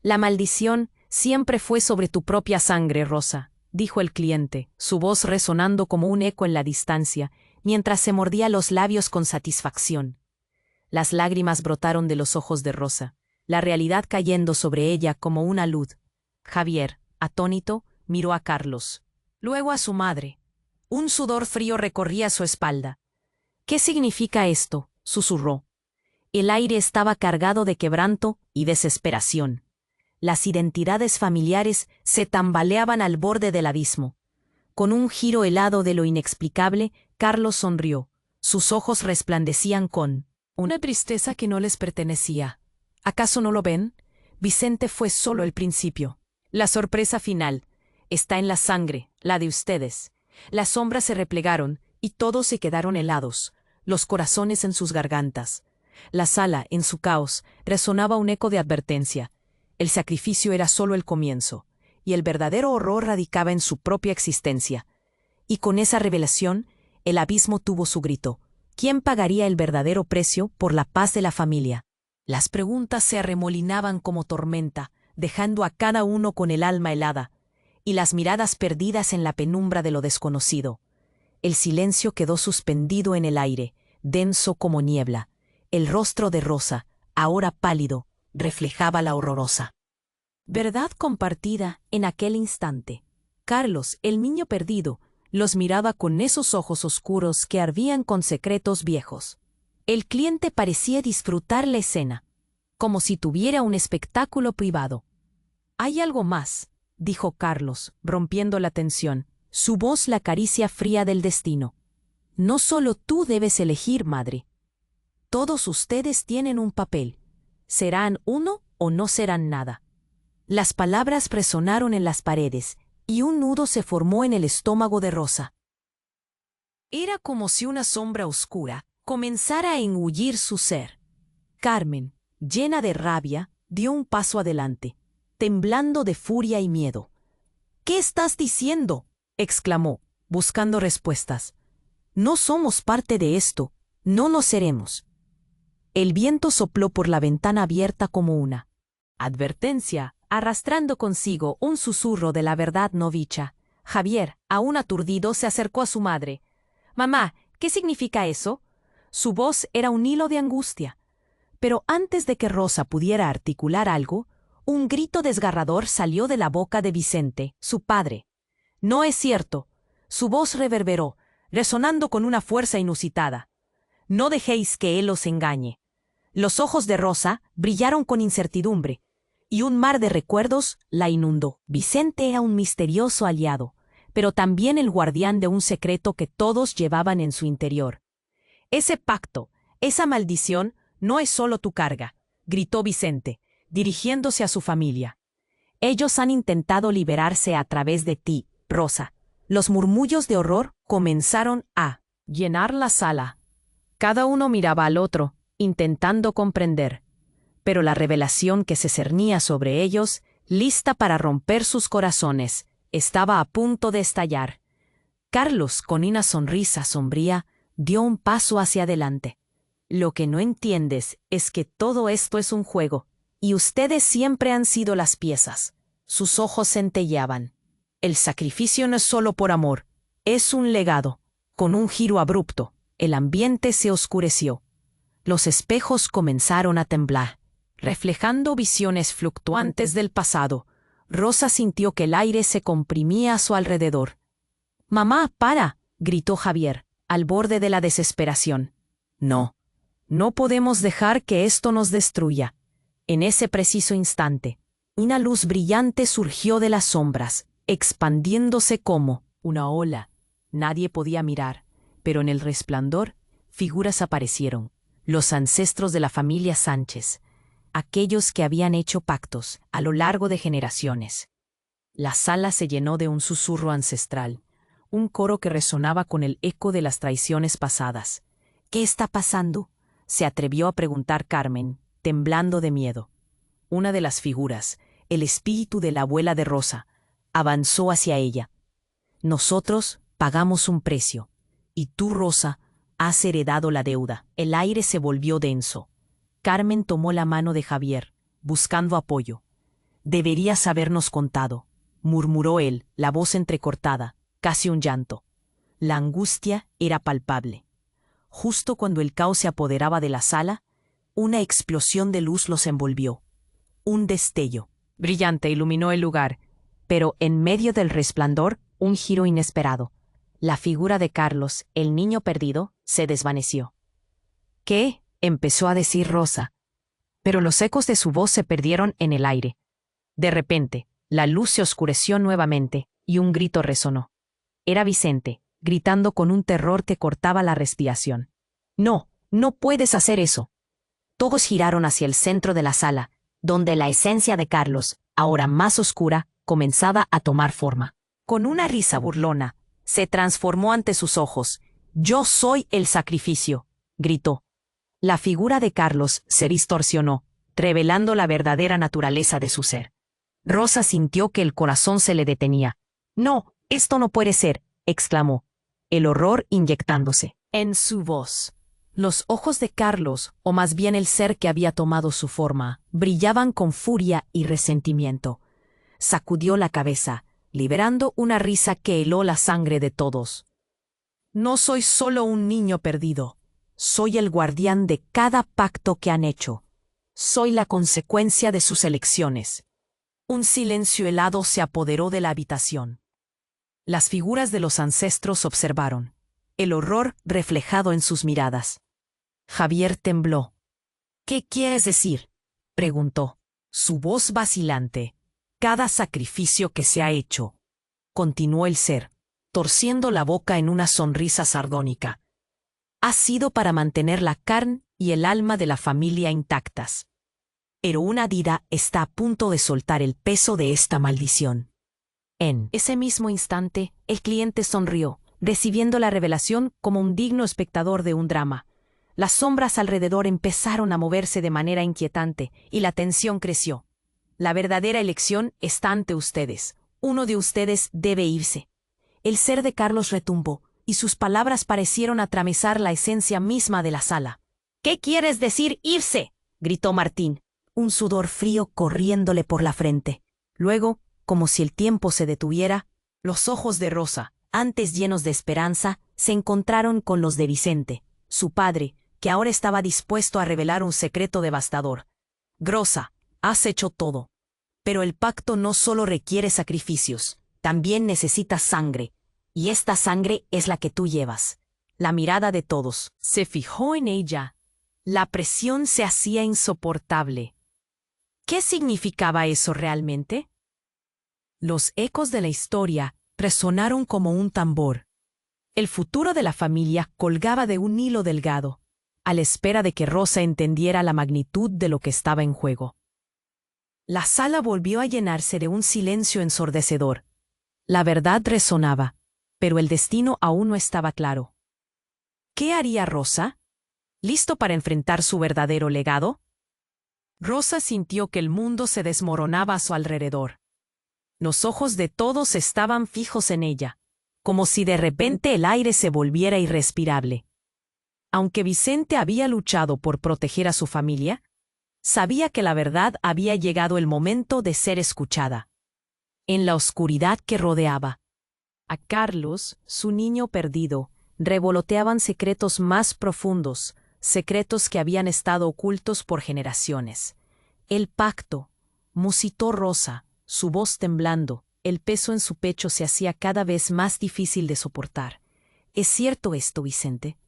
«La maldición siempre fue sobre tu propia sangre, Rosa», dijo el cliente, su voz resonando como un eco en la distancia, mientras se mordía los labios con satisfacción. Las lágrimas brotaron de los ojos de Rosa, la realidad cayendo sobre ella como una luz. Javier, atónito, miró a Carlos, luego a su madre. Un sudor frío recorría su espalda. «¿Qué significa esto?», susurró. El aire estaba cargado de quebranto y desesperación. Las identidades familiares se tambaleaban al borde del abismo. Con un giro helado de lo inexplicable, Carlos sonrió. Sus ojos resplandecían con una tristeza que no les pertenecía. ¿Acaso no lo ven? Vicente fue solo el principio. La sorpresa final está en la sangre, la de ustedes. Las sombras se replegaron y todos se quedaron helados, los corazones en sus gargantas. La sala, en su caos, resonaba un eco de advertencia. El sacrificio era solo el comienzo, y el verdadero horror radicaba en su propia existencia. Y con esa revelación, el abismo tuvo su grito. ¿Quién pagaría el verdadero precio por la paz de la familia? Las preguntas se arremolinaban como tormenta, dejando a cada uno con el alma helada, y las miradas perdidas en la penumbra de lo desconocido. El silencio quedó suspendido en el aire, denso como niebla. El rostro de Rosa, ahora pálido, reflejaba la horrorosa verdad compartida en aquel instante. Carlos, el niño perdido, los miraba con esos ojos oscuros que ardían con secretos viejos. El cliente parecía disfrutar la escena, como si tuviera un espectáculo privado. «Hay algo más», dijo Carlos, rompiendo la tensión, su voz la caricia fría del destino. «No solo tú debes elegir, madre. Todos ustedes tienen un papel. Serán uno o no serán nada». Las palabras resonaron en las paredes, y un nudo se formó en el estómago de Rosa. Era como si una sombra oscura comenzara a engullir su ser. Carmen, llena de rabia, dio un paso adelante, temblando de furia y miedo. «¿Qué estás diciendo?», exclamó, buscando respuestas. «No somos parte de esto, no lo seremos». El viento sopló por la ventana abierta como una advertencia, arrastrando consigo un susurro de la verdad no dicha. Javier, aún aturdido, se acercó a su madre. «Mamá, ¿qué significa eso?». Su voz era un hilo de angustia. Pero antes de que Rosa pudiera articular algo, un grito desgarrador salió de la boca de Vicente, su padre. No es cierto. Su voz reverberó, resonando con una fuerza inusitada. No dejéis que él os engañe. Los ojos de Rosa brillaron con incertidumbre, y un mar de recuerdos la inundó. Vicente era un misterioso aliado, pero también el guardián de un secreto que todos llevaban en su interior. Ese pacto, esa maldición, no es solo tu carga, gritó Vicente, dirigiéndose a su familia. Ellos han intentado liberarse a través de ti, Rosa. Los murmullos de horror comenzaron a llenar la sala. Cada uno miraba al otro, intentando comprender. Pero la revelación que se cernía sobre ellos, lista para romper sus corazones, estaba a punto de estallar. Carlos, con una sonrisa sombría, dio un paso hacia adelante. Lo que no entiendes es que todo esto es un juego, y ustedes siempre han sido las piezas. Sus ojos centelleaban. El sacrificio no es solo por amor, es un legado. Con un giro abrupto, el ambiente se oscureció. Los espejos comenzaron a temblar, reflejando visiones fluctuantes del pasado. Rosa sintió que el aire se comprimía a su alrededor. «¡Mamá, para!», gritó Javier, al borde de la desesperación. «No, no podemos dejar que esto nos destruya». En ese preciso instante, una luz brillante surgió de las sombras, expandiéndose como una ola. Nadie podía mirar, pero en el resplandor, figuras aparecieron. Los ancestros de la familia Sánchez, aquellos que habían hecho pactos a lo largo de generaciones. La sala se llenó de un susurro ancestral, un coro que resonaba con el eco de las traiciones pasadas. «¿Qué está pasando?», se atrevió a preguntar Carmen, temblando de miedo. Una de las figuras, el espíritu de la abuela de Rosa, avanzó hacia ella. «Nosotros pagamos un precio, y tú, Rosa, has heredado la deuda». El aire se volvió denso. Carmen tomó la mano de Javier, buscando apoyo. «Deberías habernos contado», murmuró él, la voz entrecortada, casi un llanto. La angustia era palpable. Justo cuando el caos se apoderaba de la sala, una explosión de luz los envolvió. Un destello brillante iluminó el lugar, pero en medio del resplandor, un giro inesperado. La figura de Carlos, el niño perdido, se desvaneció. «¿Qué?», empezó a decir Rosa, pero los ecos de su voz se perdieron en el aire. De repente, la luz se oscureció nuevamente y un grito resonó. Era Vicente, gritando con un terror que cortaba la respiración. «No, no puedes hacer eso». Todos giraron hacia el centro de la sala, donde la esencia de Carlos, ahora más oscura, comenzaba a tomar forma. Con una risa burlona, se transformó ante sus ojos. «Yo soy el sacrificio», gritó. La figura de Carlos se distorsionó, revelando la verdadera naturaleza de su ser. Rosa sintió que el corazón se le detenía. «No, esto no puede ser», exclamó, el horror inyectándose en su voz. Los ojos de Carlos, o más bien el ser que había tomado su forma, brillaban con furia y resentimiento. Sacudió la cabeza, liberando una risa que heló la sangre de todos. «No soy solo un niño perdido. Soy el guardián de cada pacto que han hecho. Soy la consecuencia de sus elecciones». Un silencio helado se apoderó de la habitación. Las figuras de los ancestros observaron, el horror reflejado en sus miradas. Javier tembló. «¿Qué quieres decir?», preguntó, su voz vacilante. «Cada sacrificio que se ha hecho», continuó el ser, torciendo la boca en una sonrisa sardónica, «ha sido para mantener la carne y el alma de la familia intactas. Pero una Dida está a punto de soltar el peso de esta maldición». En ese mismo instante, el cliente sonrió, recibiendo la revelación como un digno espectador de un drama. Las sombras alrededor empezaron a moverse de manera inquietante y la tensión creció. «La verdadera elección está ante ustedes. Uno de ustedes debe irse». El ser de Carlos retumbó, y sus palabras parecieron atravesar la esencia misma de la sala. «¿Qué quieres decir irse?», gritó Martín, un sudor frío corriéndole por la frente. Luego, como si el tiempo se detuviera, los ojos de Rosa, antes llenos de esperanza, se encontraron con los de Vicente, su padre, que ahora estaba dispuesto a revelar un secreto devastador. «Rosa, has hecho todo. Pero el pacto no solo requiere sacrificios, también necesitas sangre, y esta sangre es la que tú llevas. La mirada de todos se fijó en ella. La presión se hacía insoportable. ¿Qué significaba eso realmente? Los ecos de la historia resonaron como un tambor. El futuro de la familia colgaba de un hilo delgado, a la espera de que Rosa entendiera la magnitud de lo que estaba en juego. La sala volvió a llenarse de un silencio ensordecedor. La verdad resonaba, pero el destino aún no estaba claro. ¿Qué haría Rosa? ¿Listo para enfrentar su verdadero legado? Rosa sintió que el mundo se desmoronaba a su alrededor. Los ojos de todos estaban fijos en ella, como si de repente el aire se volviera irrespirable. Aunque Vicente había luchado por proteger a su familia, sabía que la verdad había llegado el momento de ser escuchada. En la oscuridad que rodeaba a Carlos, su niño perdido, revoloteaban secretos más profundos, secretos que habían estado ocultos por generaciones. El pacto, musitó Rosa, su voz temblando, el peso en su pecho se hacía cada vez más difícil de soportar. ¿Es cierto esto, Vicente?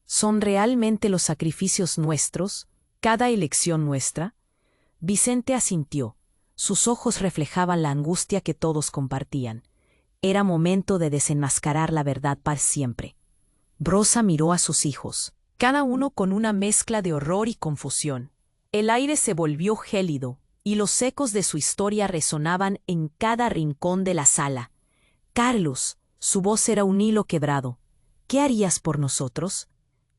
¿Son realmente los sacrificios nuestros, cada elección nuestra? Vicente asintió. Sus ojos reflejaban la angustia que todos compartían. Era momento de desenmascarar la verdad para siempre. Rosa miró a sus hijos, cada uno con una mezcla de horror y confusión. El aire se volvió gélido, y los ecos de su historia resonaban en cada rincón de la sala. Carlos, su voz era un hilo quebrado. ¿Qué harías por nosotros?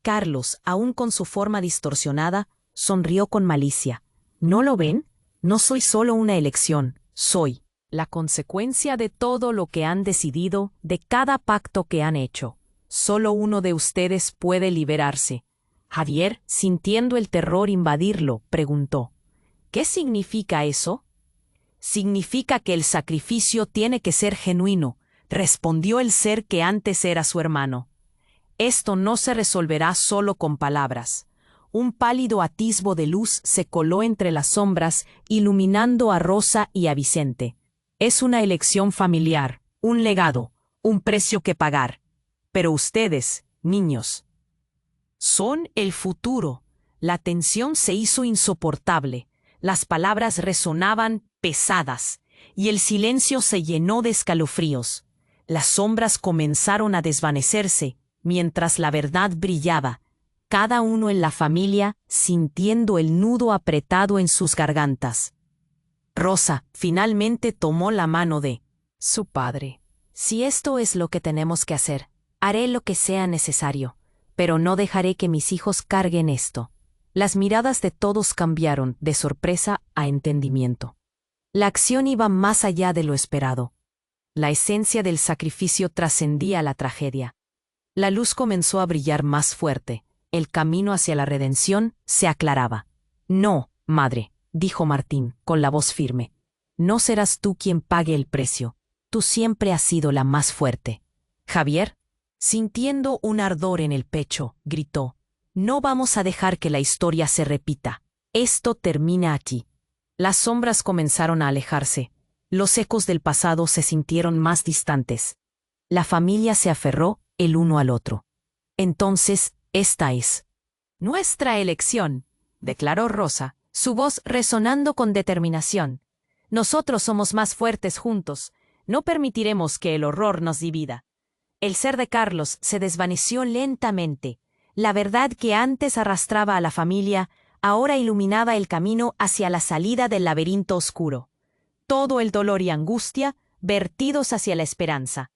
Carlos, aún con su forma distorsionada, sonrió con malicia. ¿No lo ven? No soy solo una elección, soy la consecuencia de todo lo que han decidido, de cada pacto que han hecho. Solo uno de ustedes puede liberarse. Javier, sintiendo el terror invadirlo, preguntó: ¿qué significa eso? Significa que el sacrificio tiene que ser genuino, respondió el ser que antes era su hermano. Esto no se resolverá solo con palabras. Un pálido atisbo de luz se coló entre las sombras, iluminando a Rosa y a Vicente. Es una elección familiar, un legado, un precio que pagar. Pero ustedes, niños, son el futuro. La tensión se hizo insoportable. Las palabras resonaban pesadas, y el silencio se llenó de escalofríos. Las sombras comenzaron a desvanecerse, mientras la verdad brillaba, cada uno en la familia sintiendo el nudo apretado en sus gargantas. Rosa finalmente tomó la mano de su padre. Si esto es lo que tenemos que hacer, haré lo que sea necesario, pero no dejaré que mis hijos carguen esto. Las miradas de todos cambiaron de sorpresa a entendimiento. La acción iba más allá de lo esperado. La esencia del sacrificio trascendía la tragedia. La luz comenzó a brillar más fuerte. El camino hacia la redención se aclaraba. No, madre, dijo Martín, con la voz firme. No serás tú quien pague el precio. Tú siempre has sido la más fuerte. Javier, sintiendo un ardor en el pecho, gritó: no vamos a dejar que la historia se repita. Esto termina aquí. Las sombras comenzaron a alejarse. Los ecos del pasado se sintieron más distantes. La familia se aferró el uno al otro. Entonces, esta es nuestra elección, declaró Rosa, su voz resonando con determinación. Nosotros somos más fuertes juntos. No permitiremos que el horror nos divida. El ser de Carlos se desvaneció lentamente. La verdad que antes arrastraba a la familia, ahora iluminaba el camino hacia la salida del laberinto oscuro. Todo el dolor y angustia vertidos hacia la esperanza.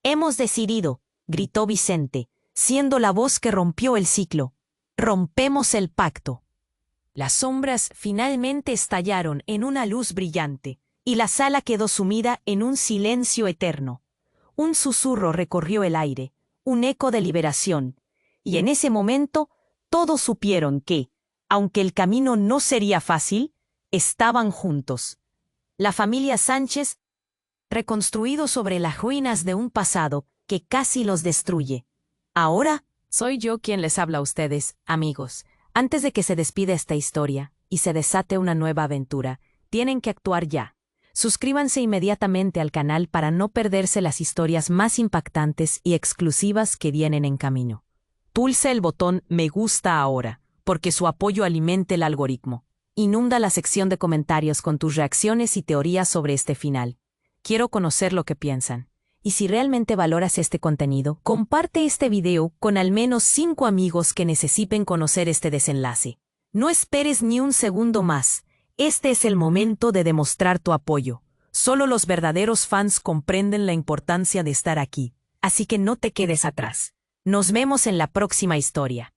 Hemos decidido, gritó Vicente, siendo la voz que rompió el ciclo. Rompemos el pacto. Las sombras finalmente estallaron en una luz brillante, y la sala quedó sumida en un silencio eterno. Un susurro recorrió el aire, un eco de liberación, y en ese momento todos supieron que, aunque el camino no sería fácil, estaban juntos. La familia Sánchez, reconstruido sobre las ruinas de un pasado que casi los destruye. Ahora soy yo quien les habla a ustedes, amigos. Antes de que se despida esta historia y se desate una nueva aventura, tienen que actuar ya. Suscríbanse inmediatamente al canal para no perderse las historias más impactantes y exclusivas que vienen en camino. Pulsa el botón Me gusta ahora, porque su apoyo alimenta el algoritmo. Inunda la sección de comentarios con tus reacciones y teorías sobre este final. Quiero conocer lo que piensan. Y si realmente valoras este contenido, comparte este video con al menos 5 amigos que necesiten conocer este desenlace. No esperes ni un segundo más. Este es el momento de demostrar tu apoyo. Solo los verdaderos fans comprenden la importancia de estar aquí, así que no te quedes atrás. Nos vemos en la próxima historia.